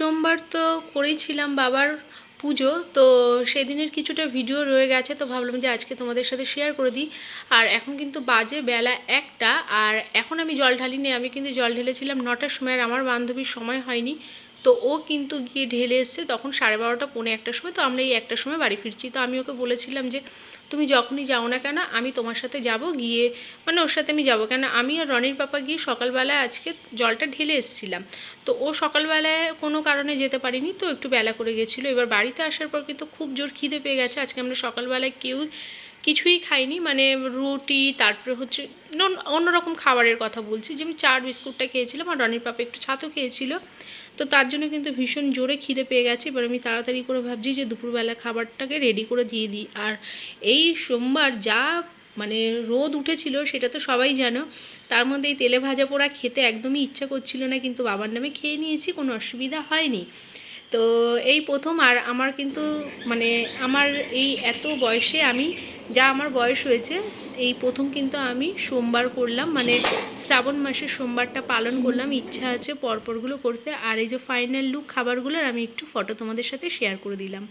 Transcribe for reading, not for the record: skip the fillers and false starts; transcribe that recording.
সোমবার তো করেইছিলাম বাবার পুজো, তো সেদিনের কিছুটা ভিডিও রয়ে গেছে, তো ভাবলাম যে আজকে তোমাদের সাথে শেয়ার করে দিই। আর এখন কিন্তু বাজে বেলা 1টা, আর এখন আমি জল ঢালিনি, আমি কিন্তু জল ঢেলেছিলাম 9টার সময়। আর আমার বান্ধবীর সময় হয়নি, তো ও কিন্তু গিয়ে ঢেলে এসছে তখন 12:30 পৌনে 1টার সময়। তো আমরা এই 1টার সময় বাড়ি ফিরছি। তো আমি ওকে বলেছিলাম যে তুমি যখনই যাও না কেন আমি তোমার সাথে যাব, গিয়ে মানে ওর সাথে আমি যাবো, কেন আমি আর রনির পাপা গিয়ে সকালবেলায় আজকে জলটা ঢেলে এসেছিলাম। তো ও সকালবেলায় কোনো কারণে যেতে পারিনি, তো একটু বেলা করে গেছিলো। এবার বাড়িতে আসার পর কিন্তু খুব জোর খিদে পেয়ে গেছে। আজকে আমরা সকালবেলায় কেউ কিছুই খাইনি, মানে রুটি, তারপরে হচ্ছে অন্যরকম খাবারের কথা বলছি, যেমন চার বিস্কুটটা খেয়েছিলাম, আর রনির পাপা একটু ছাতু খেয়েছিল। তো তার জন্য কিন্তু ভীষণ জোরে খিদে পেয়ে গেছে। এবার আমি তাড়াতাড়ি করে ভাবছি যে দুপুরবেলা খাবারটাকে রেডি করে দিয়ে দিই। আর এই সোমবার যা মানে রোদ উঠেছিল সেটা তো সবাই জানো, তার মধ্যে এই তেলে ভাজা পোড়া খেতে একদমই ইচ্ছা করছিল না, কিন্তু বাবার নামে খেয়ে নিয়েছি, কোনো অসুবিধা হয়নি। তো এই প্রথম, আর আমার কিন্তু মানে আমার এই এত বয়সে আমি যা আমার বয়স হয়েছে, এই প্রথম কিন্তু আমি সোমবার করলাম, মানে শ্রাবণ মাসের সোমবারটা পালন করলাম। ইচ্ছা আছে পরপরগুলো করতে। আর এই যে ফাইনাল লুক খাবারগুলোর আমি একটু ফটো তোমাদের সাথে শেয়ার করে দিলাম।